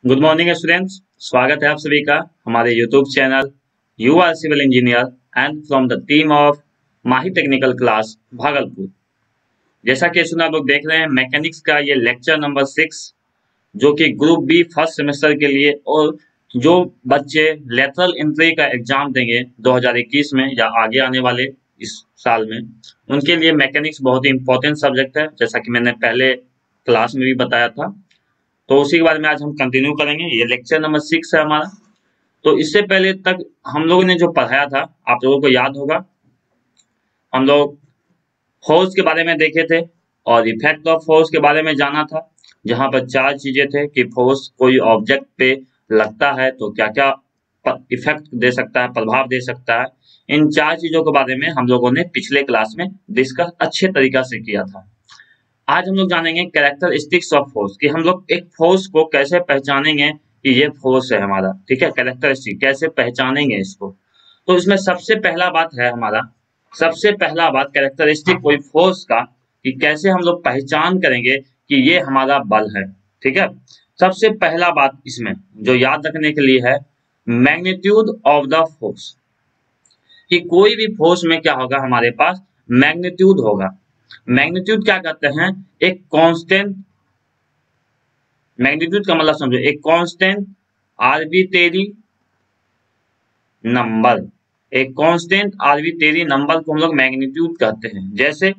Good morning students. स्वागत है आप सभी का हमारे YouTube channel you are civil engineer and from the team of Mahi technical class Bhagalpur. जैसा कि सुना आप लोग देख रहे हैं मैकेनिक्स का ये लेक्चर नंबर 6 जो कि ग्रुप बी फर्स्ट सेमेस्टर के लिए और जो बच्चे लेटरल एंट्री का एग्जाम देंगे 2021 में या आगे आने वाले इस साल में, उनके लिए मैकेनिक्स बहुत ही इंपॉर्टेंट सब्जेक्ट है, जैसा कि मैंने पहले क्लास में भी बताया था। तो उसी के बारे में आज हम कंटिन्यू करेंगे। ये लेक्चर नंबर 6 है हमारा। तो इससे पहले तक हम लोगों ने जो पढ़ाया था आप लोगों को याद होगा, हम लोग फोर्स के बारे में देखे थे और इफेक्ट ऑफ फोर्स के बारे में जाना था, जहां पर 4 चीजें थे कि फोर्स कोई ऑब्जेक्ट पे लगता है तो क्या क्या इफेक्ट दे सकता है, प्रभाव दे सकता है। इन 4 चीजों के बारे में हम लोगों ने पिछले क्लास में डिस्कस अच्छे तरीका से किया था। आज हम लोग जानेंगे कैरेक्टरिस्टिक्स ऑफ फोर्स, कि हम लोग एक फोर्स को कैसे पहचानेंगे कि ये फोर्स है हमारा। ठीक है, कैरेक्टरिस्टिक कैसे पहचानेंगे इसको। तो इसमें सबसे पहला बात है हमारा, सबसे पहला बात कैरेक्टरिस्टिक कोई फोर्स का कि कैसे हम लोग पहचान करेंगे कि ये हमारा बल है। ठीक है, सबसे पहला बात इसमें जो याद रखने के लिए है, मैग्नीट्यूड ऑफ द फोर्स, कि कोई भी फोर्स में क्या होगा, हमारे पास मैग्नीट्यूड होगा। मैग्नीट्यूड क्या कहते हैं, एक कांस्टेंट। मैग्नीट्यूड का मतलब समझो, एक कांस्टेंट आर्बिट्रेरी नंबर। एक कांस्टेंट आर्बिट्रेरी नंबर को हम लोग मैग्नीट्यूड कहते हैं। जैसे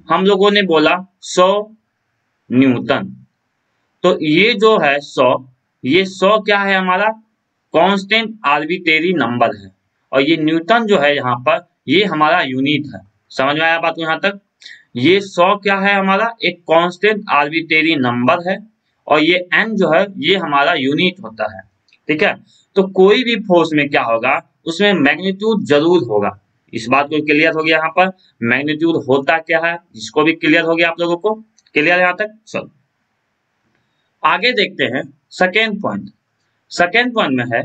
हम लोगों ने बोला 100 न्यूटन, तो ये जो है 100, ये 100 क्या है, हमारा कांस्टेंट आर्बिट्रेरी नंबर है। और ये न्यूटन जो है यहाँ पर, ये हमारा यूनिट है। समझ में आया बात को यहाँ तक। ये 100 क्या है, हमारा एक कांस्टेंट आर्बिट्रेरी नंबर है, और ये n जो है ये हमारा यूनिट होता है। ठीक है, तो कोई भी फोर्स में क्या होगा, उसमें मैग्नीट्यूड जरूर होगा। इस बात को क्लियर हो गया यहाँ पर, मैग्नीट्यूड होता क्या है, इसको भी क्लियर हो गया आप लोगों को। क्लियर यहाँ तक। चलो आगे देखते हैं सेकेंड पॉइंट। सेकेंड पॉइंट में है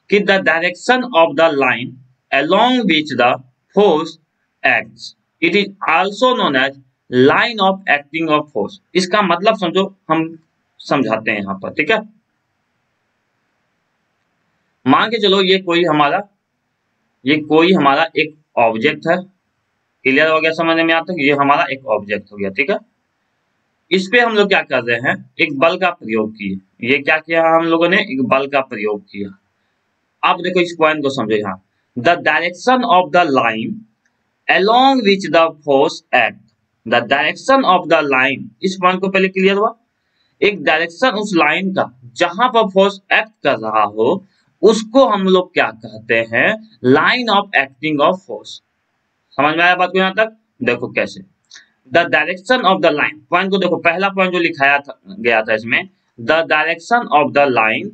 कि the direction of the line along which the force acts, it is also known as line of acting of force। इसका मतलब समझो, हम समझाते हैं यहाँ पर। ठीक है, मान के चलो ये कोई हमारा एक ऑब्जेक्ट है। क्लियर हो गया समझने में आता है, ये हमारा एक ऑब्जेक्ट हो गया। ठीक है, इस पे हम लोग क्या कर रहे हैं, एक बल का प्रयोग किए। ये क्या किया हम लोगों ने, एक बल का प्रयोग किया। अब देखो इस पॉइंट को समझो, यहाँ the direction of the line along which the force act, the direction of the line, इस पॉइंट को पहले क्लियर हुआ। एक डायरेक्शन उस लाइन का जहां पर फोर्स एक्ट कर रहा हो, उसको हम लोग क्या कहते हैं, line of acting of force. समझ में आया बात को यहाँ तक। देखो कैसे, the direction of the line, point को देखो, पहला पॉइंट जो लिखाया गया था इसमें, the direction of the line,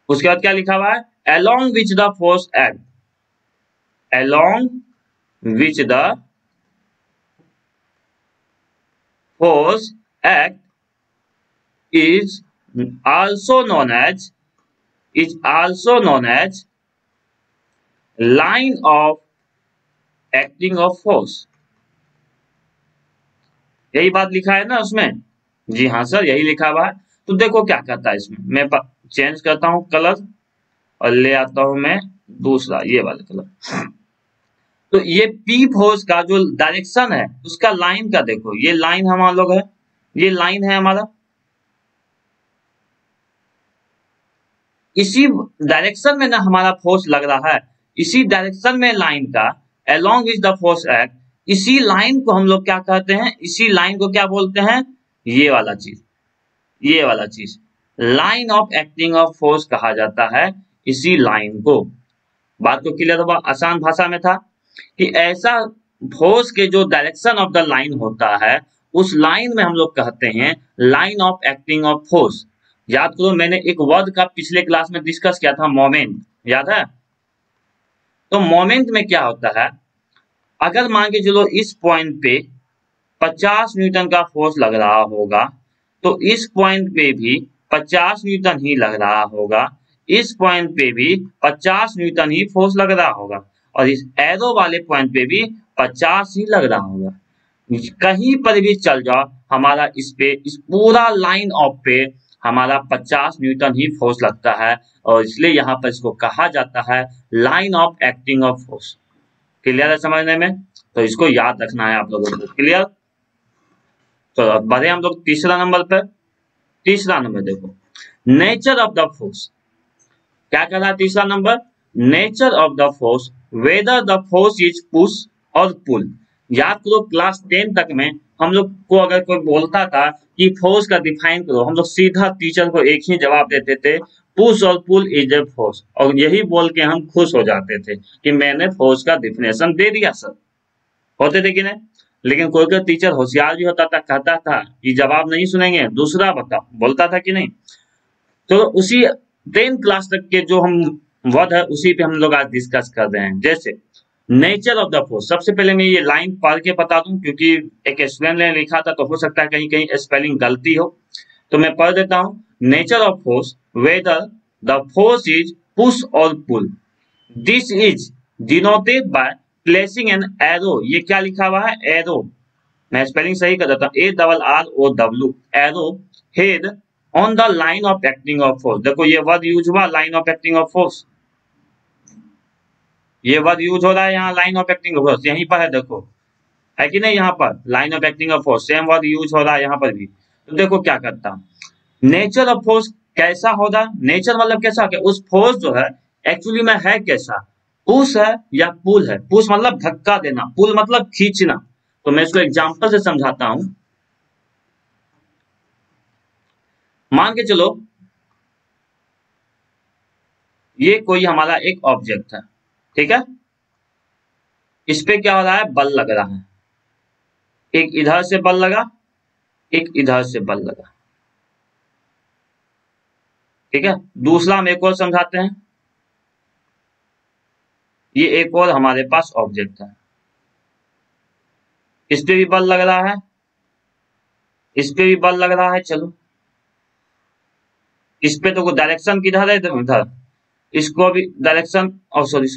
उसके बाद क्या लिखा हुआ है, along which the force act, along which the force act is also known as line of acting of force। यही बात लिखा है ना उसमें। जी हाँ सर, यही लिखा हुआ है। तो देखो क्या कहता है इसमें, मैं चेंज करता हूं कलर और ले आता हूं मैं दूसरा, ये वाला कलर। तो ये पी फोर्स का जो डायरेक्शन है, उसका लाइन का देखो, ये लाइन हमारा लोग है, ये लाइन है हमारा। इसी डायरेक्शन में ना हमारा फोर्स लग रहा है, इसी डायरेक्शन में लाइन का along with the force act, इसी लाइन को हम लोग क्या कहते हैं, इसी लाइन को क्या बोलते हैं, ये वाला चीज line of acting of force कहा जाता है इसी लाइन को। बात को क्लियर हुआ, आसान भाषा में था कि ऐसा फोर्स के जो डायरेक्शन ऑफ द लाइन होता है, उस लाइन में हम लोग कहते हैं line of acting of force. याद करो, मैंने एक वर्ड का पिछले क्लास में डिस्कस किया था, मोमेंट, याद है। तो मोमेंट में क्या होता है, अगर मान के चलो इस पॉइंट पे 50 न्यूटन का फोर्स लग रहा होगा, तो इस पॉइंट पे भी 50 न्यूटन ही लग रहा होगा, इस पॉइंट पे भी 50 न्यूटन ही फोर्स लग रहा होगा, और इस एरो वाले पॉइंट पे भी 50 ही लग रहा होगा। कहीं पर भी चल जाओ, हमारा इस पे इस पूरा लाइन ऑफ पे हमारा 50 न्यूटन ही फोर्स लगता है, और इसलिए यहाँ पर इसको कहा जाता है line of acting of force. Clear है समझने में? तो इसको याद रखना है आप लोगों को। क्लियर? तो अब बढ़े हम लोग तीसरा नंबर पर। तीसरा नंबर देखो, नेचर ऑफ द फोर्स। क्या कह रहा है तीसरा number? Nature of the force, whether the force is push और पुल। याद करो क्लास 10 तक में हम लोग को अगर कोई बोलता था कि फोर्स का डिफाइन करो, हम लोग सीधा टीचर को एक ही जवाब देते थे, पुश और पुल इज ए फोर्स, और यही बोल के हम खुश हो जाते थे कि मैंने फोर्स का डिफिनेशन दे दिया सर। होते थे कि नहीं? लेकिन कोई कोई टीचर होशियार भी होता था, कहता था कि जवाब नहीं सुनेंगे, दूसरा बताओ, बोलता था कि नहीं? तो उसी 10 क्लास तक के जो हम वर्ड है उसी पे हम लोग आज डिस्कस कर रहे हैं। जैसे नेचर ऑफ द फोर्स, सबसे पहले मैं ये लाइन पढ़ के बता दूं, क्योंकि एक स्टूडेंट ने लिखा था तो हो सकता है कहीं कहीं स्पेलिंग गलती हो, तो मैं पढ़ देता हूं। Nature of force, whether the force is push और pull, this is denoted by placing an arrow. ये क्या लिखा हुआ है? एरो। मैं स्पेलिंग सही कर देता हूँ, ARROW, arrow head on the line of acting of force. देखो ये वर्ड यूज हुआ, line of acting of force, ये वर्ड यूज हो रहा है यहाँ, line of acting of force यहीं पर है, देखो है कि नहीं? यहाँ पर line of acting of force same word use हो रहा है यहाँ पर भी। तो देखो क्या करता हूँ, नेचर ऑफ फोर्स कैसा होगा? नेचर मतलब कैसा क्या? उस फोर्स जो है एक्चुअली में है कैसा, पुश है या पुल है? पुश मतलब धक्का देना, पुल मतलब खींचना। तो मैं इसको एग्जांपल से समझाता हूं। मान के चलो ये कोई हमारा एक ऑब्जेक्ट है, ठीक है? इस पे क्या हो रहा है? बल लग रहा है, एक इधर से बल लगा, एक इधर से बल लगा, ठीक है? दूसरा हम एक और समझाते हैं। ये एक और हमारे पास ऑब्जेक्ट है, इस पे भी बल लग रहा है, इस पे भी बल लग रहा है। चलो इस पे तो डायरेक्शन किधर है? इधर। इसको भी डायरेक्शन, और सॉरी,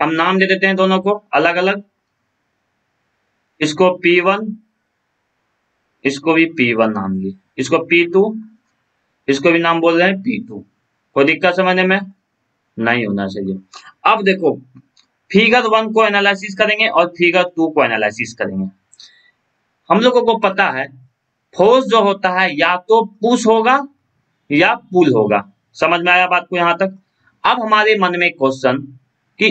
हम नाम दे देते हैं दोनों को अलग अलग। इसको P1, इसको भी P1 नाम दिए, इसको P2, इसको भी नाम बोल रहे हैं P2। कोई दिक्कत समझने में नहीं होना चाहिए। अब देखो फिगर 1 को एनालिसिस करेंगे और फिगर 2 को एनालिसिस करेंगे। हम लोगों को पता है फोर्स जो होता है या तो पुश होगा या पुल होगा। समझ में आया बात को यहाँ तक? अब हमारे मन में क्वेश्चन कि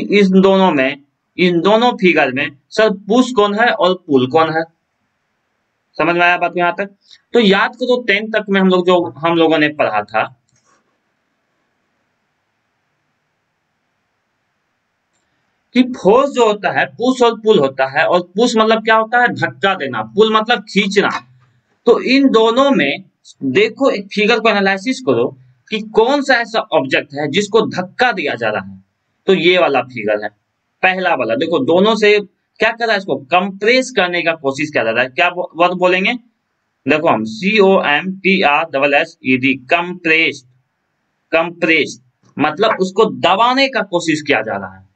इन दोनों फिगर में सर पुश कौन है और पुल कौन है? समझ में आया बात को यहाँ तक? तो याद करो 10 तक में हम लोगों ने पढ़ा था कि फोर्स जो होता है पुश और पुल होता है, और पुश मतलब क्या होता है? धक्का देना, पुल मतलब खींचना। तो इन दोनों में देखो एक फिगर को एनालिसिस करो कि कौन सा ऐसा ऑब्जेक्ट है जिसको धक्का दिया जा रहा है। तो ये वाला फिगर है, पहला वाला। देखो दोनों से क्या कर रहा है? इसको कंप्रेस करने का कोशिश कर रहा है। क्या वर्ड बोलेंगे? देखो हम COMPRESSED, कंप्रेस। कंप्रेस मतलब उसको दबाने का कोशिश किया जा रहा है।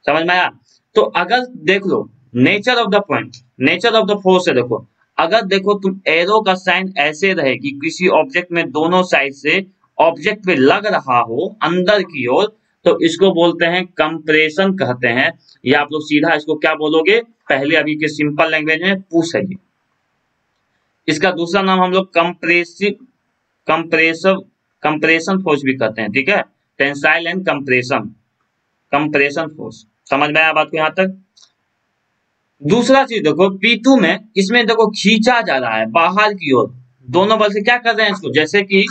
समझ में आया? तो अगर देख लो nature of the point, nature of the force है, देखो अगर देखो तुम एरो का साइन ऐसे रहे कि किसी ऑब्जेक्ट में दोनों साइड से ऑब्जेक्ट पे लग रहा हो अंदर की ओर, तो इसको बोलते हैं कंप्रेशन कहते हैं। या आप लोग सीधा इसको क्या बोलोगे? पहले अभी के सिंपल लैंग्वेज में पुश है ये। इसका दूसरा नाम हम लोग कंप्रेशन फोर्स भी कहते हैं, ठीक है? Tensile and compression force. समझ में आया बात को यहाँ तक? दूसरा चीज देखो P2 में, इसमें देखो खींचा जा रहा है बाहर की ओर, दोनों बल से क्या कर रहे हैं इसको? जैसे कि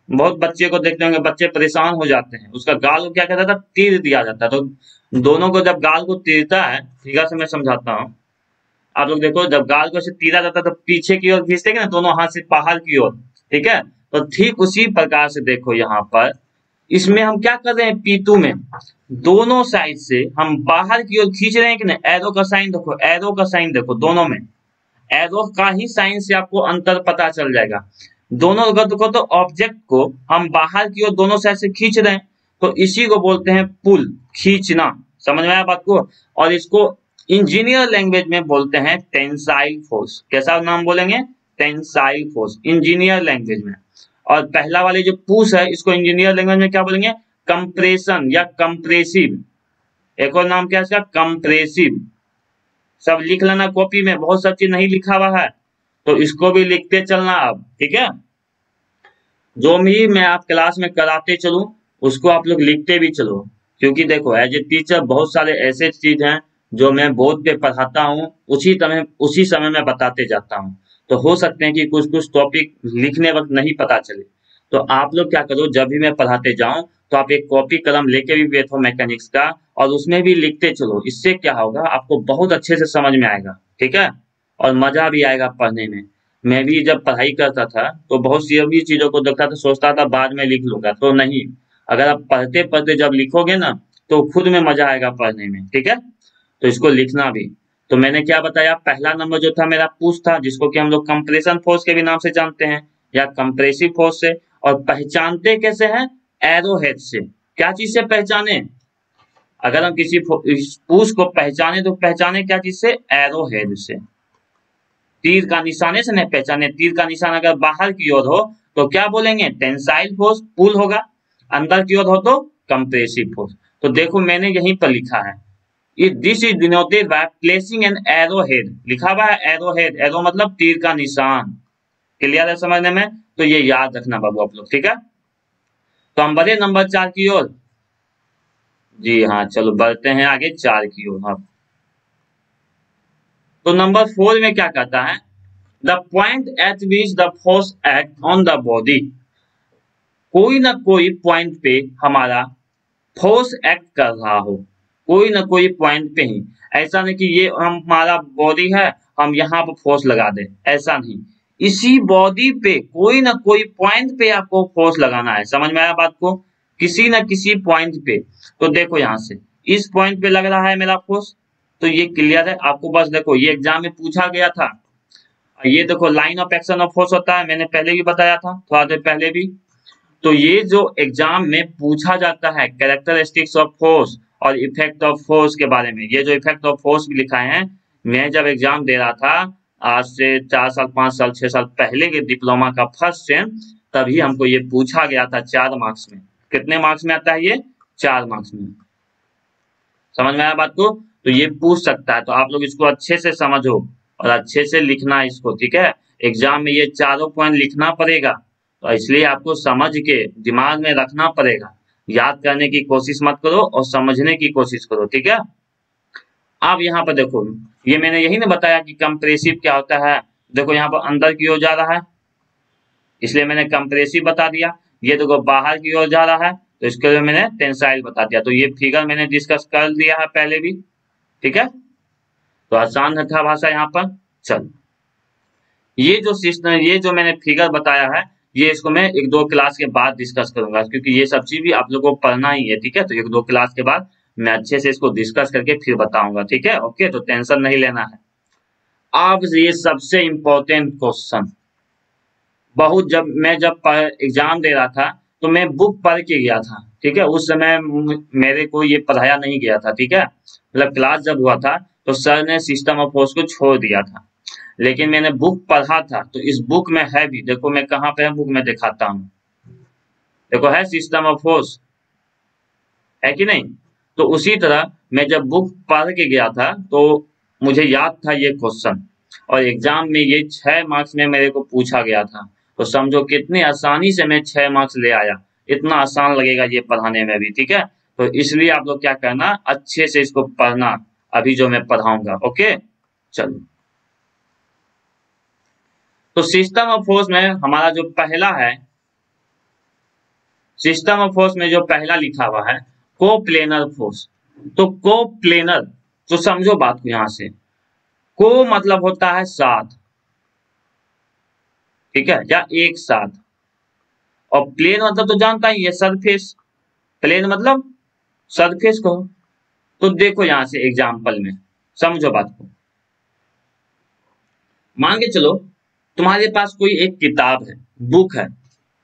बहुत बच्चे को देखते होंगे, बच्चे परेशान हो जाते हैं, उसका गाल को क्या कहता था? तीर दिया जाता है। तो दोनों को जब गाल को तीरता है, ठीक है, से मैं समझाता हूँ। आप लोग देखो जब गाल को ऐसे तीरा जाता है तो पीछे की ओर खींचते ना, दोनों हाथ से बाहर की ओर, ठीक है? तो ठीक उसी प्रकार से देखो यहाँ पर इसमें हम क्या कर रहे हैं? P2 में दोनों साइड से हम बाहर की ओर खींच रहे हैं कि नहीं? एरो का साइन देखो, एरो का साइन देखो, दोनों में एरो का ही साइन से आपको अंतर पता चल जाएगा। दोनों अगर देखो तो ऑब्जेक्ट को हम बाहर की ओर दोनों साइड से खींच रहे हैं, तो इसी को बोलते हैं पुल, खींचना। समझ में आया बात को? और इसको इंजीनियर लैंग्वेज में बोलते हैं टेंसाइल फोर्स। कैसा नाम बोलेंगे? टेंसाइल फोर्स, इंजीनियर लैंग्वेज में। और पहला वाले जो पुश है इसको इंजीनियर लैंग्वेज में क्या बोलेंगे? कंप्रेशन या कंप्रेसिव। एक और नाम क्या है इसका? कंप्रेसिव। सब लिख लेना कॉपी में, बहुत सब चीज नहीं लिखा हुआ है तो इसको भी लिखते चलना अब, ठीक है? जो भी मैं आप क्लास में कराते चलूं उसको आप लोग लिखते भी चलो, क्योंकि देखो एज ए टीचर बहुत सारे ऐसे चीज हैं जो मैं बोर्ड पे पढ़ाता हूँ, उसी समय में बताते जाता हूँ। तो हो सकते हैं कि कुछ कुछ टॉपिक लिखने वक्त नहीं पता चले, तो आप लोग क्या करो, जब भी मैं पढ़ाते जाऊं तो आप एक कॉपी कलम लेके भी बैठो मैकेनिक्स का, और उसमें भी लिखते चलो। इससे क्या होगा, आपको बहुत अच्छे से समझ में आएगा, ठीक है? और मजा भी आएगा पढ़ने में। मैं भी जब पढ़ाई करता था तो बहुत सी भी चीजों को देखता था, सोचता था बाद में लिख लूंगा, तो नहीं, अगर आप पढ़ते पढ़ते जब लिखोगे ना तो खुद में मजा आएगा पढ़ने में, ठीक है? तो इसको लिखना भी। तो मैंने क्या बताया, पहला नंबर जो था मेरा पुश था, जिसको कि हम लोग कंप्रेशन फोर्स के भी नाम से जानते हैं या कंप्रेसिव फोर्स से। और पहचानते कैसे हैं? एरो हेड से। क्या चीज से पहचाने? अगर हम किसी पुश को पहचाने तो पहचाने क्या चीज से? एरो हेड से, तीर का निशाने से नहीं पहचाने। तीर का निशान अगर बाहर की ओर हो तो क्या बोलेंगे? टेंसाइल फोर्स, पुल होगा। अंदर की ओर हो तो कंप्रेसिव फोर्स। तो देखो मैंने यहीं पर लिखा है, this is denoted by placing an arrow head. लिखा हुआ है एरो हेड, एरो मतलब तीर का निशान। क्लियर है समझने में? तो ये याद रखना बाबू आप लोग, ठीक है? तो हम बढ़े नंबर 4 की ओर। जी हाँ, चलो बढ़ते हैं आगे 4 की ओर। हाँ, तो नंबर 4 में क्या कहता है? The point eight which the force act on the body. कोई ना कोई पॉइंट पे हमारा फोर्स एक्ट कर रहा हो, कोई ना कोई पॉइंट पे ही। ऐसा नहीं कि ये हमारा बॉडी है हम यहाँ पर फोर्स लगा दें, ऐसा नहीं। इसी बॉडी पे कोई ना कोई पॉइंट पे आपको फोर्स लगाना है। समझ में आया बात को? किसी न किसी पॉइंट पे। तो देखो यहाँ से इस पॉइंट पे लग रहा है मेरा फोर्स, तो ये क्लियर है आपको। बस देखो ये एग्जाम में पूछा गया था। ये देखो line of action of force होता है, मैंने पहले भी बताया था, थोड़ा देर पहले भी। तो ये जो एग्जाम में पूछा जाता है कैरेक्टरिस्टिक्स ऑफ फोर्स और इफेक्ट ऑफ फोर्स के बारे में, ये जो इफेक्ट ऑफ फोर्स भी लिखा है, मैं जब एग्जाम दे रहा था आज से 4 साल 5 साल 6 साल पहले के डिप्लोमा का फर्स्ट सेम, तभी हमको ये पूछा गया था 4 मार्क्स में। कितने मार्क्स में आता है ये? 4 मार्क्स में। समझ में आया बात को? तो ये पूछ सकता है, तो आप लोग इसको अच्छे से समझो और अच्छे से लिखना इसको, ठीक है? एग्जाम में ये चारों पॉइंट लिखना पड़ेगा, तो इसलिए आपको समझ के दिमाग में रखना पड़ेगा। याद करने की कोशिश मत करो और समझने की कोशिश करो, ठीक है? अब यहाँ पर देखो, ये मैंने यही ना बताया कि कंप्रेसिव क्या होता है। देखो यहाँ पर अंदर की ओर जा रहा है, इसलिए मैंने कंप्रेसिव बता दिया। ये देखो बाहर की ओर जा रहा है, तो इसके लिए मैंने टेंसाइल बता दिया। तो ये फिगर मैंने डिस्कस कर दिया है पहले भी, ठीक है? तो आसान था भाषा यहाँ पर। चल, ये जो सिस्टम, ये जो मैंने फिगर बताया है, ये इसको मैं 1-2 क्लास के बाद डिस्कस करूंगा, क्योंकि ये सब चीज भी आप लोगों को पढ़ना ही है, ठीक है? तो 1-2 क्लास के बाद मैं अच्छे से इसको डिस्कस करके फिर बताऊंगा, ठीक है? ओके, तो टेंशन नहीं लेना है। अब ये सबसे इम्पोर्टेंट क्वेश्चन, बहुत जब एग्जाम दे रहा था तो मैं बुक पढ़ के गया था, ठीक है? उस समय मेरे को ये पढ़ाया नहीं गया था, ठीक है? मतलब क्लास जब हुआ था तो सर ने सिस्टम ऑफ फोर्स को छोड़ दिया था, लेकिन मैंने बुक पढ़ा था। तो इस बुक में है भी, देखो मैं कहाँ पे है बुक में दिखाता हूँ। देखो है सिस्टम ऑफ फोर्स, है कि नहीं? तो उसी तरह मैं जब बुक पढ़ के गया था तो मुझे याद था ये क्वेश्चन, और एग्जाम में ये 6 मार्क्स में मेरे को पूछा गया था। तो समझो कितनी आसानी से मैं 6 मार्क्स ले आया। इतना आसान लगेगा ये पढ़ाने में भी, ठीक है? तो इसलिए आप लोग क्या करना, अच्छे से इसको पढ़ना, अभी जो मैं पढ़ाऊंगा। ओके, चलो। तो सिस्टम ऑफ फोर्स में हमारा जो पहला है, सिस्टम ऑफ फोर्स में जो पहला लिखा हुआ है कोप्लेनर फोर्स। तो कोप्लेनर, तो समझो बात को यहां से, को मतलब होता है साथ, ठीक है, या एक साथ। और प्लेन मतलब तो जानता ही है सरफेस, प्लेन मतलब सरफेस को। तो देखो यहां से एग्जाम्पल में समझो बात को। मान के चलो तुम्हारे पास कोई एक किताब है, बुक है।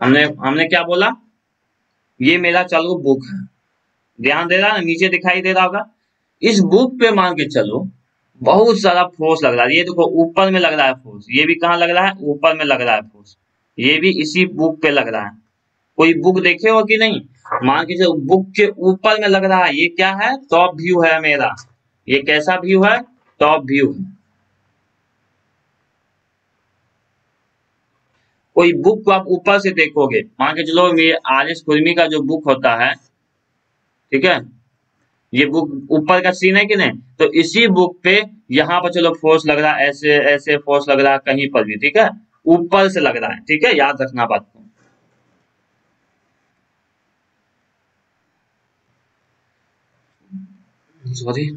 हमने क्या बोला? ये मेरा चलो बुक है, ध्यान दे रहा है, नीचे दिखाई दे रहा होगा। इस बुक पे मान के चलो बहुत सारा फोर्स लग रहा है, ये देखो ऊपर में लग रहा है फोर्स, ये भी कहाँ लग रहा है, ऊपर में लग रहा है फोर्स, ये भी इसी बुक पे लग रहा है। कोई बुक देखे हो कि नहीं, मान के चलो बुक के ऊपर में लग रहा है, ये क्या है, टॉप व्यू है मेरा, ये कैसा व्यू है, टॉप व्यू है। कोई बुक को आप ऊपर से देखोगे, मान के चलो ये आर.एस. खुरमी का जो बुक होता है, ठीक है, ये बुक ऊपर का सीन है कि नहीं, तो इसी बुक पे यहाँ पर चलो फोर्स लग रहा है, ऐसे ऐसे फोर्स लग रहा है कहीं पर भी, ठीक है, ऊपर से लग रहा है, ठीक है, याद रखना बात को। सॉरी,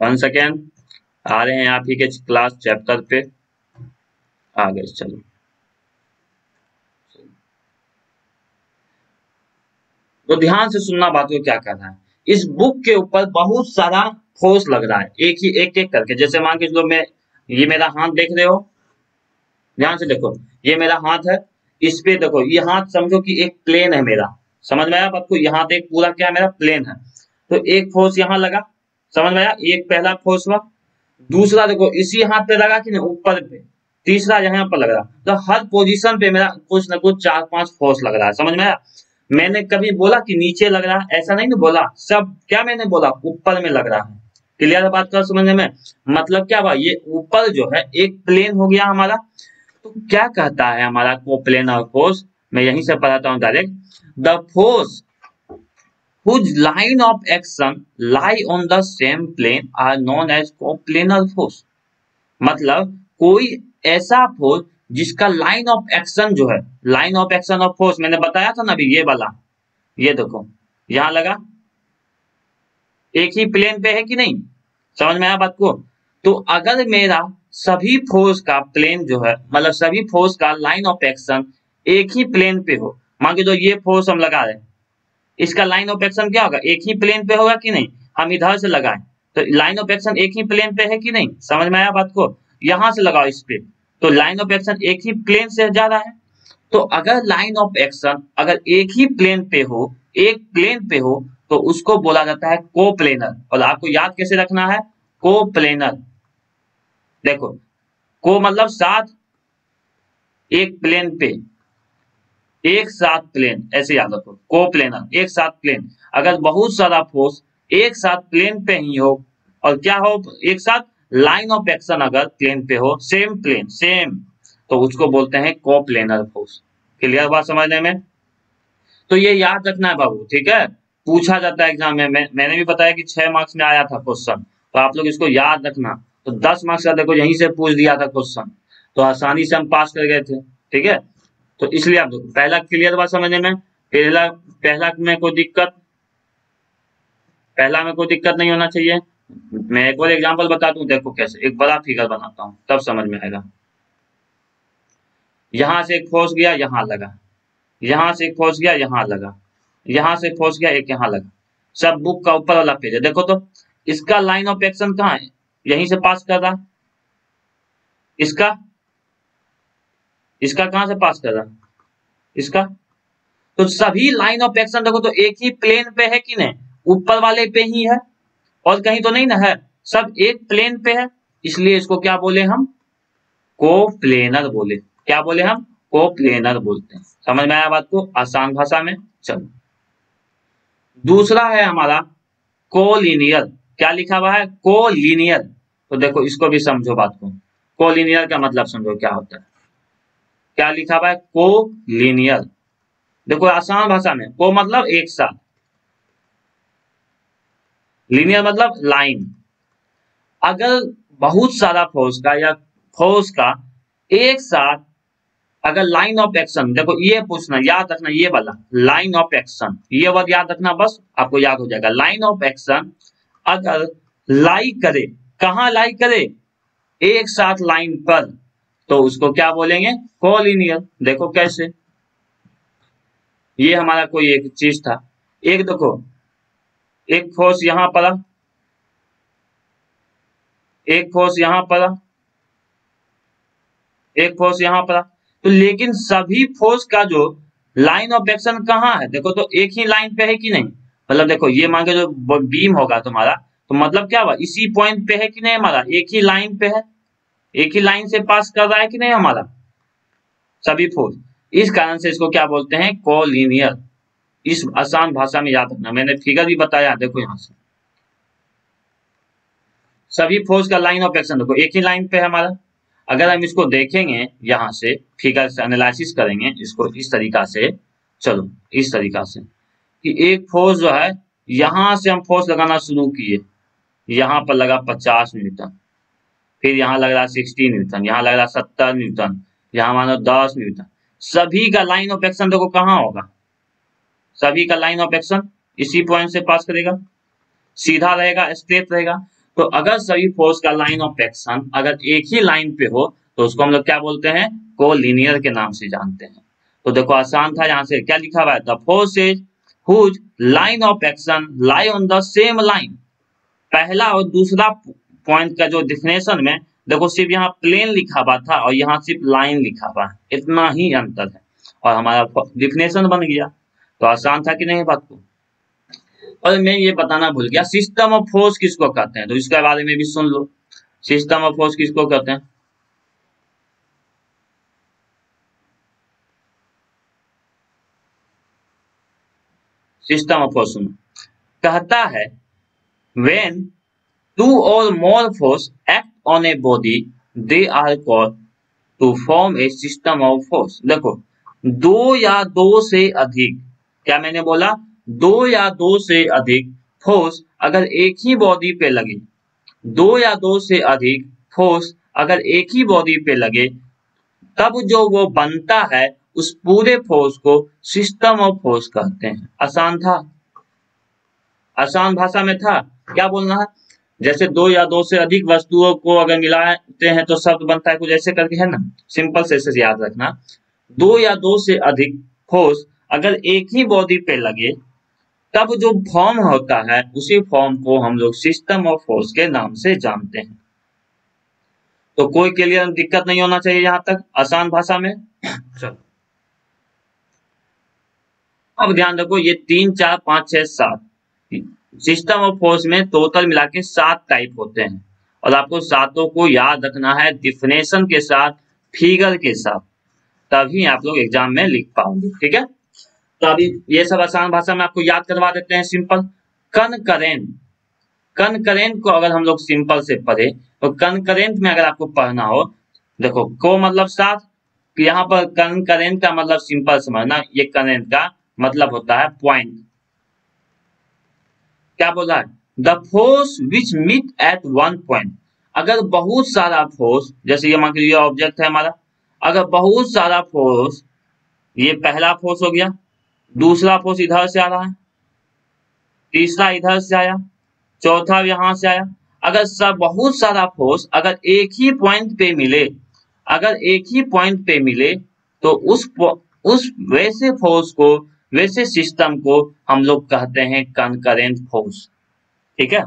वन सेकेंड, आ रहे हैं आप ही के क्लास चैप्टर पे, आ गए, चलो। तो ध्यान से सुनना बात को, क्या कर रहा है, इस बुक के ऊपर बहुत सारा फोर्स लग रहा है, एक ही एक एक करके, जैसे मान के चलो मैं, ये मेरा हाथ देख रहे हो, ध्यान से देखो, ये मेरा हाथ है, इस पे देखो, ये हाथ समझो कि एक प्लेन है मेरा, समझ में आया आपको, यहाँ पे एक पूरा क्या है मेरा प्लेन है, तो एक फोर्स यहाँ लगा, समझ में आया, एक पहला फोर्स हुआ, दूसरा देखो इसी हाथ पे लगा कि नहीं, ऊपर पे, तीसरा यहाँ पर लग रहा, तो हर पोजीशन पे मेरा कुछ ना कुछ 4-5 फोर्स लग रहा है, समझ में आया। मैंने कभी बोला कि नीचे लग रहा है, ऐसा नहीं ना बोला, सब क्या मैंने बोला, ऊपर में लग रहा है। क्लियर है बात कर समझने में, मतलब क्या हुआ, ये ऊपर जो है एक प्लेन हो गया हमारा, तो क्या कहता है हमारा कोप्लेनर फोर्स, मैं यहीं से पढ़ाता हूं direct, the force whose line of action lie on the same plane are known as coplanar force। मतलब कोई ऐसा फोर्स जिसका लाइन ऑफ एक्शन जो है, line of action of force मैंने बताया था ना अभी, ये वाला, ये देखो यहां लगा, एक ही प्लेन पे है कि नहीं, समझ में आया बात को। तो अगर मेरा सभी फोर्स का प्लेन जो है, मतलब सभी फोर्स का लाइन ऑफ एक्शन एक ही प्लेन पे हो, मान के जो ये फोर्स हम लगा रहे हैं, इसका लाइन ऑफ एक्शन क्या होगा, एक ही प्लेन पे होगा कि नहीं, हम इधर से लगाएं तो लाइन ऑफ एक्शन एक ही प्लेन पे है कि नहीं, समझ में आया बात को, यहां से लगाओ इस पे, तो लाइन ऑफ एक्शन एक ही प्लेन से जा रहा है। तो अगर लाइन ऑफ एक्शन अगर एक ही प्लेन पे हो, एक प्लेन पे हो, तो उसको बोला जाता है कोप्लेनर, और आपको याद कैसे रखना है, कोप्लेनर, देखो को मतलब साथ, एक प्लेन पे, एक साथ प्लेन, ऐसे याद रखो, कोप्लेनर एक साथ प्लेन, अगर बहुत सारा फोर्स एक साथ प्लेन पे ही हो, और क्या हो, एक साथ लाइन ऑफ एक्शन अगर प्लेन पे हो, सेम प्लेन सेम, तो उसको बोलते हैं कोप्लेनर फोर्स। क्लियर बात समझने में, तो ये याद रखना है बाबू, ठीक है, पूछा जाता है एग्जाम में, मैंने भी बताया कि 6 मार्क्स में आया था क्वेश्चन, तो आप लोग इसको याद रखना, तो 10 मार्क्स का देखो यहीं से पूछ दिया था क्वेश्चन, तो आसानी से हम पास कर गए थे, ठीक है। तो इसलिए आप देखो, पहला क्लियर बात समझने में, पहला पहला में कोई दिक्कत, पहला में कोई दिक्कत नहीं होना चाहिए। मैं एक और एग्जांपल बता दूं, देखो कैसे, एक बड़ा फिगर बनाता हूं तब समझ में आएगा। यहां से एक फोर्स गया, यहां लगा, यहां से एक फोर्स गया, यहां लगा, यहां से फोर्स गया, एक यहां लगा, सब बुक का ऊपर वाला पेज है, देखो तो इसका लाइन ऑफ एक्शन कहाँ है, यहीं से पास कर रहा, इसका इसका कहां से पास कर रहा, इसका, तो सभी लाइन ऑफ एक्शन देखो तो एक ही प्लेन पे है कि नहीं, ऊपर वाले पे ही है, और कहीं तो नहीं ना है, सब एक प्लेन पे है, इसलिए इसको क्या बोले हम, कोप्लेनर बोले, क्या बोले हम, कोप्लेनर बोलते हैं। समझ में आया बात को आसान भाषा में। चलो दूसरा है हमारा कोलिनियर, क्या लिखा हुआ है, कोलिनियर, तो देखो इसको भी समझो बात को, कोलिनियर का मतलब समझो क्या होता है, क्या लिखा हुआ है, कोलिनियर, देखो आसान भाषा में, को मतलब एक साथ, लीनियर मतलब लाइन, अगर बहुत सारा फोर्स का या फोर्स का एक साथ अगर लाइन ऑफ एक्शन, देखो ये पूछना याद रखना, ये वाला लाइन ऑफ एक्शन, ये वर्ड याद रखना, बस आपको याद हो जाएगा, लाइन ऑफ एक्शन अगर लाई करे, कहां लाई करे, एक साथ लाइन पर, तो उसको क्या बोलेंगे, कोलिनियर। देखो कैसे, ये हमारा कोई एक चीज था, एक देखो एक फोर्स यहां पड़ा, एक फोर्स यहाँ पड़ा, एक फोर्स यहाँ पड़ा, तो लेकिन सभी फोर्स का जो लाइन ऑफ एक्शन कहाँ है, देखो तो एक ही लाइन पे है कि नहीं, मतलब देखो ये मान के जो बीम होगा तुम्हारा, तो मतलब क्या हुआ, इसी पॉइंट पे है कि नहीं, हमारा एक ही लाइन पे है, एक ही लाइन से पास कर रहा है कि नहीं हमारा सभी फोर्स। इस कारण से इसको क्या बोलते हैं, कोलिनियर। इस आसान भाषा में याद रखना, मैंने फिगर भी बताया, देखो यहाँ से सभी फोर्स का लाइन ऑफ एक्शन देखो एक ही लाइन पे है हमारा। अगर हम इसको देखेंगे यहाँ से फिगर से एनालिसिस करेंगे इसको इस तरीका से, चलो इस तरीका से कि एक फोर्स जो है यहाँ से हम फोर्स लगाना शुरू किए, यहाँ पर लगा 50 न्यूटन, फिर यहाँ लग रहा 60 न्यूटन, यहाँ लग रहा 70 न्यूटन, यहाँ मानो 10 न्यूटन। सभी का लाइन ऑफ एक्शन देखो कहाँ होगा, सभी का लाइन ऑफ एक्शन इसी पॉइंट से पास करेगा, सीधा रहेगा, स्ट्रेट रहेगा। तो अगर सभी फोर्स का लाइन ऑफ एक्शन अगर एक ही लाइन पे हो तो उसको हम लोग क्या बोलते हैं, कोलिनियर के नाम से जानते हैं। तो देखो आसान था, यहाँ से क्या लिखा हुआ है, the forces whose line of action lie on the same line. पहला और दूसरा पॉइंट का जो डिफिनेशन में देखो सिर्फ यहाँ प्लेन लिखा हुआ था और यहाँ सिर्फ लाइन लिखा हुआ है, इतना ही अंतर है और हमारा डिफिनेशन बन गया। तो आसान था कि नहीं बात को। और मैं ये बताना भूल गया, सिस्टम ऑफ फोर्स किसको कहते हैं, तो इसके बारे में भी सुन लो। सिस्टम ऑफ फोर्स किसको कहते हैं, सिस्टम ऑफ फोर्स सुनो, कहता है when two or more force act on a body they are called to form a system of force. देखो दो या दो से अधिक, क्या मैंने बोला, दो या दो से अधिक फोर्स अगर एक ही बॉडी पे लगे, दो या दो से अधिक फोर्स अगर एक ही बॉडी पे लगे, तब जो वो बनता है उस पूरे फोर्स को सिस्टम ऑफ फोर्स कहते हैं। आसान था, आसान भाषा में था, क्या बोलना है, जैसे दो या दो से अधिक वस्तुओं को अगर मिलाते हैं तो शब्द बनता है कुछ ऐसे करके, है ना, सिंपल से ऐसे याद रखना। दो या दो से अधिक फोर्स अगर एक ही बॉडी पे लगे तब जो फॉर्म होता है उसी फॉर्म को हम लोग सिस्टम ऑफ फोर्स के नाम से जानते हैं। तो कोई के लिए दिक्कत नहीं होना चाहिए यहाँ तक आसान भाषा में। चलो अब ध्यान रखो, ये 3 4 5 6 7 सिस्टम ऑफ फोर्स में टोटल मिला के 7 टाइप होते हैं और आपको सातों को याद रखना है डिफिनेशन के साथ, फिगर के साथ, तभी आप लोग एग्जाम में लिख पाओगे। ठीक है, तो अभी ये सब आसान भाषा में आपको याद करवा देते हैं। सिंपल कनकरेंट, कनकरेंट को अगर हम लोग सिंपल से पढ़े तो कनकरेंट में अगर आपको पढ़ना हो, देखो को मतलब साथ, यहाँ पर कनकरेंट का मतलब सिंपल समझना, ये करेंट का मतलब होता है पॉइंट। क्या बोला है, the force which meet at one point. अगर बहुत सारा फोर्स, जैसे ये मान लीजिए ऑब्जेक्ट है हमारा, अगर बहुत सारा फोर्स, ये पहला फोर्स हो गया, दूसरा फोर्स इधर से आ रहा है, तीसरा इधर से आया, चौथा यहां से आया, अगर सब बहुत सारा फोर्स अगर एक ही पॉइंट पे मिले, अगर एक ही पॉइंट पे मिले तो उस वैसे फोर्स को, वैसे सिस्टम को हम लोग कहते हैं कनकरेंट फोर्स। ठीक है,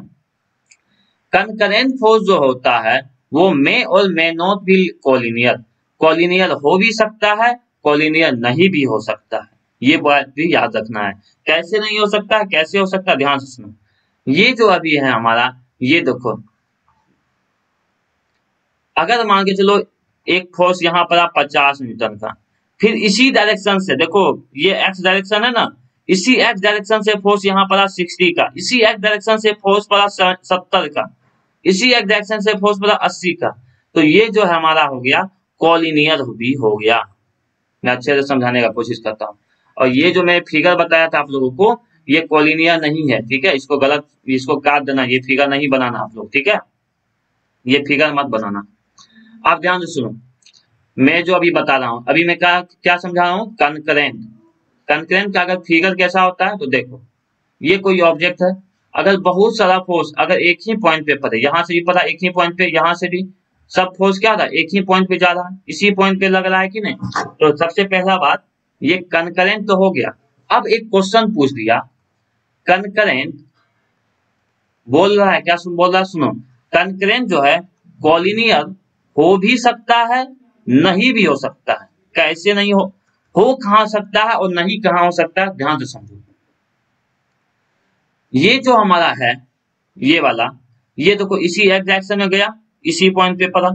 कनकरेंट फोर्स जो होता है वो मे और may not be collinear, collinear हो भी सकता है, कोलिनियर नहीं भी हो सकता है, ये बात भी याद रखना है। कैसे नहीं हो सकता है, कैसे हो सकता है, ध्यान से सुनो। ये जो अभी है हमारा, ये देखो अगर मान के चलो एक फोर्स यहाँ पर 50 न्यूटन का, फिर इसी डायरेक्शन से, देखो ये एक्स डायरेक्शन है ना, इसी एक्स डायरेक्शन से फोर्स यहाँ पर 60 का, इसी एक्स डायरेक्शन से फोर्स पर 70 का, इसी एक्स डायरेक्शन से फोर्स पर 80 का, तो ये जो है हमारा हो गया कोलिनियर भी हो गया। मैं अच्छे से समझाने का कोशिश करता हूँ। और ये जो मैं फिगर बताया था आप लोगों को, ये कोलिनियर नहीं है, ठीक है, इसको गलत, इसको काट देना, ये फिगर नहीं बनाना आप लोग, ठीक है, ये फिगर मत बनाना। आप ध्यान से सुनो, मैं जो अभी बता रहा हूं, अभी मैं क्या समझा रहा हूं, कनकरेंट। कनकरेंट का अगर फिगर कैसा होता है तो देखो, ये कोई ऑब्जेक्ट है, अगर बहुत सारा फोर्स अगर एक ही पॉइंट पे पड़े, यहां से भी पड़ा एक ही पॉइंट पे, यहां से भी, सब फोर्स क्या था, एक ही पॉइंट पे जा रहा है, इसी पॉइंट पे लग रहा है कि नहीं, तो सबसे पहला बात ये कनकरेंट तो हो गया। अब एक क्वेश्चन पूछ दिया, कनकरेंट बोल रहा है, क्या बोल रहा है, सुनो, कंकरेंट जो है कॉलिनियर हो भी सकता है, नहीं भी हो सकता है। कैसे नहीं हो कहां सकता है और नहीं कहां हो सकता है, ध्यान से समझो। ये जो हमारा है ये वाला, ये देखो इसी एक्स डायरेक्शन में गया, इसी पॉइंट पे पड़ा,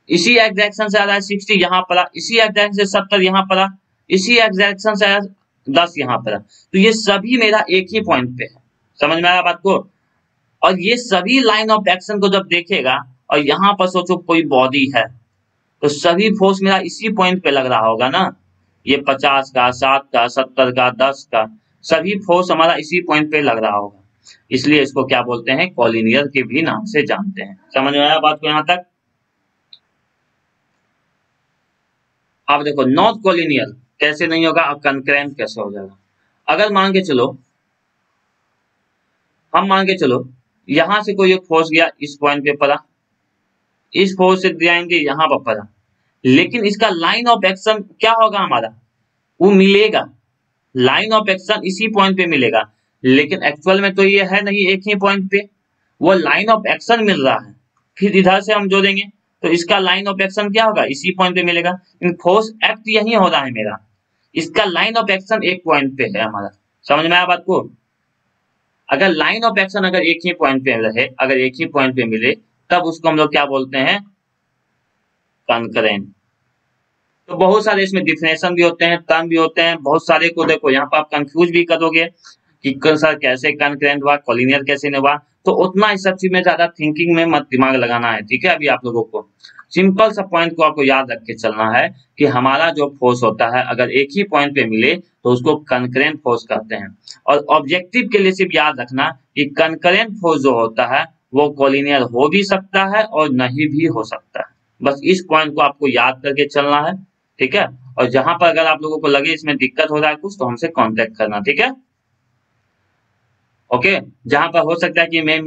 इसी एक्स डायरेक्शन से आ रहा है 60 यहाँ पड़ा, इसी एक्स डायरेक्शन से 70 यहाँ पड़ा, इसी एक्स डायरेक्शन से आया 10 यहाँ पड़ा। तो ये सभी मेरा एक ही पॉइंट पे है, समझ में आया बात को। और ये सभी लाइन ऑफ एक्शन को जब देखेगा और यहाँ पर सोचो कोई बॉडी है, तो सभी फोर्स मेरा इसी पॉइंट पे लग रहा होगा ना। ये 50 का, 60 का, 70 का, 10 का, सभी फोर्स हमारा इसी पॉइंट पे लग रहा होगा। इसलिए इसको क्या बोलते हैं, कॉलिनियर के भी नाम से जानते हैं। समझ में आया बात को यहाँ तक। अब देखो नॉट कॉलिनियर कैसे नहीं होगा, अब कंकरेंट कैसे हो जाएगा। अगर मान के चलो, हम मान के चलो यहां से कोई एक फोर्स गया, इस पॉइंट पे पड़ा, इस फोर्स से जाएंगे यहाँ पर पड़ा, लेकिन इसका लाइन ऑफ एक्शन क्या होगा हमारा, वो मिलेगा, लाइन ऑफ एक्शन इसी पॉइंट पे मिलेगा। लेकिन एक्चुअल में तो ये है नहीं एक ही पॉइंट पे, वो लाइन ऑफ एक्शन मिल रहा है। फिर इधर से हम जोड़ेंगे तो इसका लाइन ऑफ एक्शन क्या होगा, इसी पॉइंट पे मिलेगा। फोर्स एक्ट यही हो रहा है मेरा, इसका लाइन ऑफ एक्शन एक पॉइंट पे है हमारा। समझ में आया बात को। अगर लाइन ऑफ एक्शन अगर एक ही पॉइंट पे रहे, अगर एक ही पॉइंट पे मिले, तब उसको हम लोग क्या बोलते हैं, कंकरेंट। तो बहुत सारे इसमें डिफिनेशन भी होते हैं, टर्म भी होते हैं, बहुत सारे को देखो यहाँ पर आप कंफ्यूज भी करोगे कि सर कैसे कंकरेंट हुआ, कॉलिनियर कैसे नहीं हुआ। तो उतना इस सब चीज में ज्यादा थिंकिंग में मत दिमाग लगाना है, ठीक है। अभी आप लोगों को सिंपल सा पॉइंट को आपको याद रख के चलना है कि हमारा जो फोर्स होता है अगर एक ही पॉइंट पे मिले तो उसको कंकरेंट फोर्स कहते हैं। और ऑब्जेक्टिव के लिए सिर्फ याद रखना कि कंकरेंट फोर्स जो होता है वो कॉलिनियर हो भी सकता है और नहीं भी हो सकता है। बस इस पॉइंट को आपको याद करके चलना है, ठीक है। और जहां पर अगर आप लोगों को लगे इसमें दिक्कत हो रहा है कुछ, तो हमसे कांटेक्ट करना, ठीक है। ओके, जहां पर हो सकता है कि मैं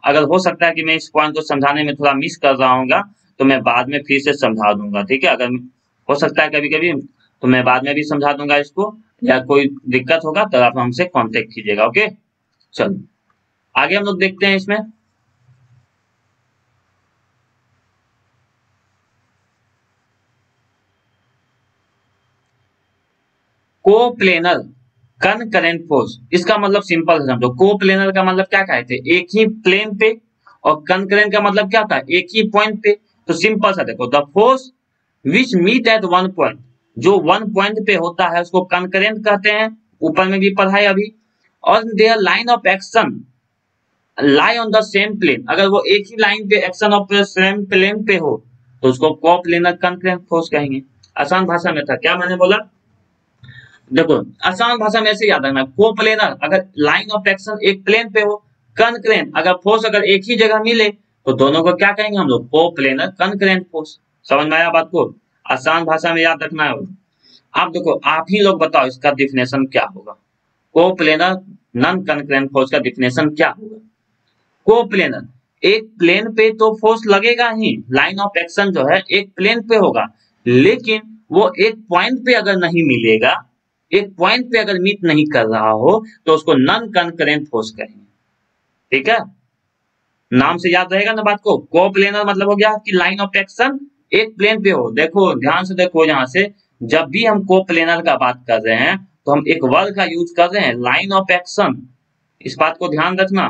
अगर हो सकता है कि मैं इस पॉइंट को समझाने में थोड़ा मिस कर रहा हूँ, तो मैं बाद में फिर से समझा दूंगा, ठीक है। अगर हो सकता है कभी कभी तो मैं बाद में भी समझा दूंगा इसको, या कोई दिक्कत होगा तो आप हमसे कांटेक्ट कीजिएगा। ओके, चलो आगे हम लोग देखते हैं इसमें। कोप्लेनर कनकरेंट फोर्स, इसका मतलब सिंपल समझो। कोप्लेनर का मतलब क्या कहते हैं, एक ही प्लेन पे, और कनकरेंट का मतलब क्या था, एक ही पॉइंट पे। तो सिंपल सा देखो, the force which meet at one point, जो वन पॉइंट पे होता है उसको कनकरेंट कहते हैं, ऊपर में भी पढ़ा है अभी। और their line of action lie on the same plane, अगर वो एक ही लाइन पे एक्शन ऑफ सेम प्लेन पे हो तो उसको कोप्लेनर कनकरेंट फोर्स कहेंगे। आसान भाषा में था, क्या मैंने बोला, देखो आसान भाषा में ऐसे याद रखना, कोप्लेनर अगर लाइन ऑफ एक्शन एक प्लेन पे हो, कनकरेंट अगर फोर्स अगर एक ही जगह मिले तो दोनों को क्या कहेंगे हम लोग, कोप्लेनर कनकरेंट फोर्स। समझ में आया बात को, आसान भाषा में याद रखना है। आप देखो, आप ही लोग बताओ इसका डिफिनेशन क्या होगा, कोप्लेनर नॉन कनकरेंट फोर्स का डिफिनेशन क्या होगा। कोप्लेनर, एक प्लेन पे तो फोर्स लगेगा ही, लाइन ऑफ एक्शन जो है एक प्लेन पे होगा, लेकिन वो एक पॉइंट पे अगर नहीं मिलेगा, एक पॉइंट पे अगर मीट नहीं कर रहा हो तो उसको नॉन कनकरेंट फोर्स कहेंगे, ठीक है। नाम से याद रहेगा ना बात को। कोप्लेनर मतलब हो गया कि लाइन ऑफ एक्शन एक प्लेन पे हो। देखो ध्यान से देखो, यहाँ से जब भी हम कोप्लेनर का बात कर रहे हैं तो हम एक वर्ड का यूज कर रहे हैं, लाइन ऑफ एक्शन, इस बात को ध्यान रखना।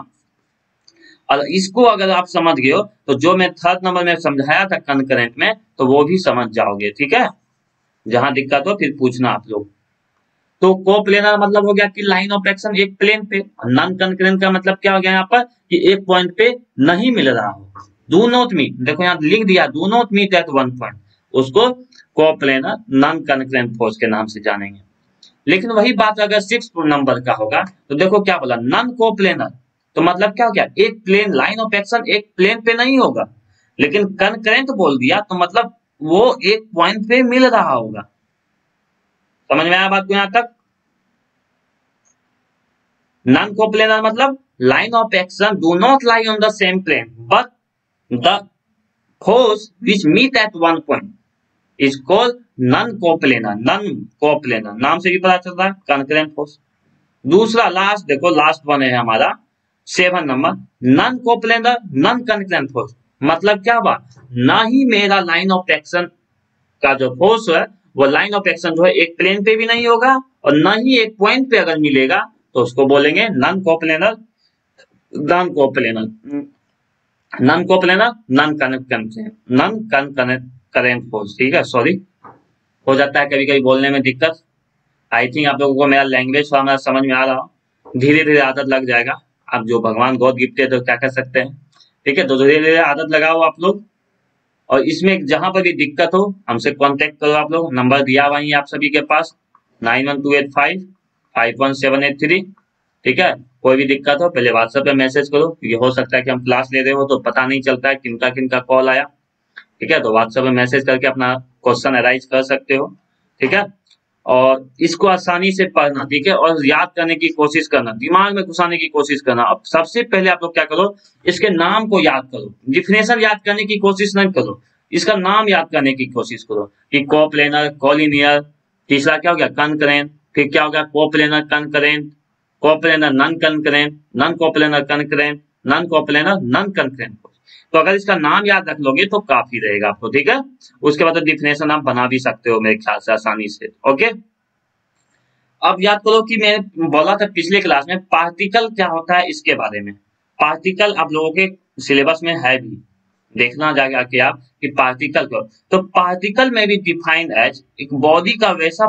और इसको अगर आप समझ गए हो तो जो मैं थर्ड नंबर में समझाया था कनकरेंट में, तो वो भी समझ जाओगे, ठीक है। जहां दिक्कत हो फिर पूछना आप लोग। तो कोप्लेनर मतलब हो गया कि लाइन ऑफ एक्शन एक प्लेन पे, नॉन कनकरेंट का मतलब क्या हो गया यहाँ पर कि एक पॉइंट पे नहीं मिल रहा हो, डू नॉट मीट, देखो यहाँ लिख दिया do not meet at one point, उसको कोप्लेनर नॉन कनकरेंट फोर्स के नाम से जानेंगे। लेकिन वही बात अगर 6 नंबर का होगा तो देखो क्या बोला, नॉन कोप्लेनर, तो मतलब क्या हो गया, एक प्लेन लाइन ऑफ एक्शन एक प्लेन पे नहीं होगा, लेकिन कनकरेंट बोल दिया तो मतलब वो एक पॉइंट पे मिल रहा होगा। समझ में आया बात को यहाँ तक। नॉन कोप्लेनर मतलब line of action do not lie on the same plane but the force which meet at one point is called non coplanar. Non coplanar नाम से भी पता चल रहा है, कनकरेंट फोर्स। दूसरा लास्ट देखो, लास्ट वन है हमारा 7 number, non coplanar non concurrent force, मतलब क्या हुआ, ना ही मेरा लाइन ऑफ एक्शन का जो फोर्स है वो लाइन ऑफ एक्शन जो है एक प्लेन पे भी नहीं होगा और ना ही एक पॉइंट पे अगर मिलेगा तो उसको बोलेंगे non coplanar non coplanar non coplanar non current force. ठीक है, सॉरी हो जाता है कभी कभी बोलने में दिक्कत। आई थिंक आप लोगों को मेरा लैंग्वेज थोड़ा समझ में आ रहा हो, धीरे धीरे आदत लग जाएगा। आप जो भगवान गॉड गिफ्ट है तो क्या कर सकते हैं। ठीक है, तो धीरे धीरे आदत लगाओ आप लोग, और इसमें जहां पर भी दिक्कत हो हमसे कांटेक्ट करो आप लोग, नंबर दिया हुआ है आप सभी के पास 9128551783। ठीक है, कोई भी दिक्कत हो पहले व्हाट्सएप पे मैसेज करो, क्योंकि हो सकता है कि हम क्लास ले रहे हो तो पता नहीं चलता है किनका किनका कॉल आया। ठीक है, तो व्हाट्सएप पे मैसेज करके अपना क्वेश्चन अराइज कर सकते हो। ठीक है, और इसको आसानी से पढ़ना, ठीक है, और याद करने की कोशिश करना, दिमाग में घुसाने की कोशिश करना। अब सबसे पहले आप लोग क्या करो, इसके नाम को याद करो, डिफिनेशन याद करने की कोशिश नहीं करो, इसका नाम याद करने की कोशिश करो कि कोप्लेनर, कॉलिनियर, तीसरा क्या हो गया कंकरेंट, फिर क्या हो गया coplanar concurrent, coplanar non concurrent, non coplanar concurrent, non coplanar non concurrent. तो अगर इसका नाम याद रख लोगे तो काफी रहेगा आपको। ठीक है, उसके बाद तो डिफिनेशन आप बना भी सकते हो मेरे ख्याल से आसानी से। ओके, अब याद करो कि मैंने बोला था पिछले क्लास में पार्टिकल क्या होता है इसके बारे में। पार्टिकल आप लोगों के सिलेबस में है भी, देखना जाएगा कि आप कि पार्टिकल को, तो पार्टिकल में भी डिफाइंड एज एक बॉडी का वैसा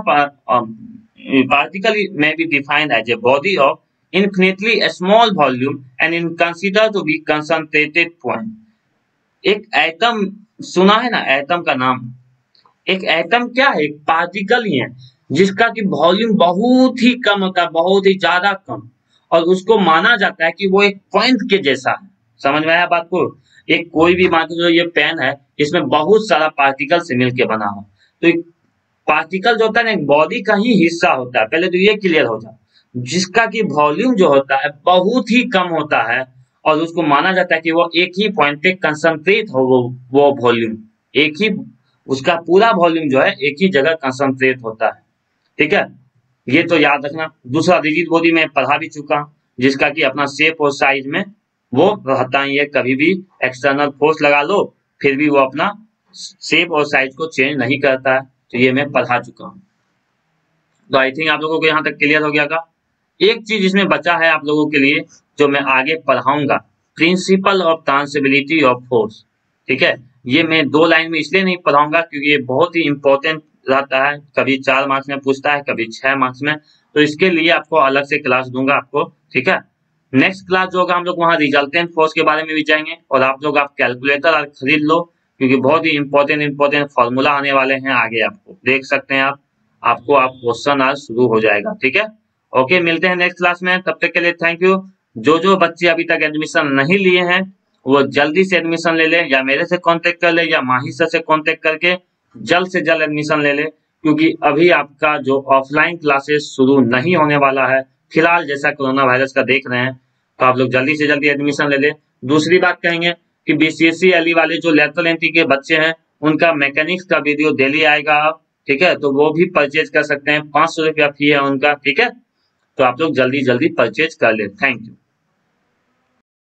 पार्टिकल में भी defined as a body of infinitely small volume and in consider to be concentrated point। एक एटम सुना है ना, एटम का नाम, एक एटम क्या है, एक पार्टिकल ही है जिसका कि वॉल्यूम बहुत ही कम होता है, बहुत ही ज्यादा कम, और उसको माना जाता है कि वो एक पॉइंट के जैसा है। समझ में आया बात को। एक कोई भी मान लो ये पेन है, इसमें बहुत सारा पार्टिकल से मिलके बना हो, तो एक पार्टिकल जो होता है ना एक बॉडी का ही हिस्सा होता है, पहले तो ये क्लियर हो जाए, जिसका कि वॉल्यूम जो होता है बहुत ही कम होता है, और उसको माना जाता है कि वो एक ही पॉइंट पे कंसंट्रेट हो, वो वॉल्यूम एक ही, उसका पूरा वॉल्यूम जो है एक ही जगह कंसंट्रेट होता है। ठीक है, ये तो याद रखना। दूसरा रिजिड बॉडी में पढ़ा भी चुका हूं, जिसका कि अपना शेप और साइज में वो रहता है, ये कभी भी एक्सटर्नल फोर्स लगा लो फिर भी वो अपना शेप और साइज को चेंज नहीं करता है, तो ये मैं पढ़ा चुका हूँ। तो आई थिंक आप लोगों को यहाँ तक क्लियर हो गया का। एक चीज इसमें बचा है आप लोगों के लिए जो मैं आगे पढ़ाऊंगा, प्रिंसिपल ऑफ ट्रांसबिलिटी ऑफ फोर्स। ठीक है, ये मैं 2 लाइन में इसलिए नहीं पढ़ाऊंगा क्योंकि ये बहुत ही इंपॉर्टेंट रहता है, कभी 4 मार्क्स में पूछता है, कभी 6 मार्क्स में, तो इसके लिए आपको अलग से क्लास दूंगा आपको। ठीक है, नेक्स्ट क्लास जो होगा हम लोग वहाँ रिजल्टेंट फोर्स के बारे में भी जाएंगे, और आप लोग आप कैलकुलेटर खरीद लो क्योंकि बहुत ही इंपॉर्टेंट फॉर्मूला आने वाले हैं आगे, आपको देख सकते हैं आपको आप क्वेश्चन आज शुरू हो जाएगा। ठीक है, ओके, मिलते हैं नेक्स्ट क्लास में, तब तक के लिए थैंक यू। जो बच्चे अभी तक एडमिशन नहीं लिए हैं वो जल्दी से एडमिशन ले ले, या मेरे से कांटेक्ट कर ले या माही सर से कांटेक्ट करके जल्द से जल्द एडमिशन ले ले, क्योंकि अभी आपका जो ऑफलाइन क्लासेस शुरू नहीं होने वाला है फिलहाल, जैसा कोरोना वायरस का देख रहे हैं, तो आप लोग जल्दी से जल्दी एडमिशन ले ले। दूसरी बात कहेंगे कि बीसीएससी एलई वाले जो लेटरल एंट्री के बच्चे हैं उनका मैकेनिक्स का वीडियो डेली आएगा। ठीक है, तो वो भी परचेज कर सकते हैं, 500 रुपया फी है उनका। ठीक है, तो आप लोग जल्दी जल्दी परचेज कर ले। Thank you.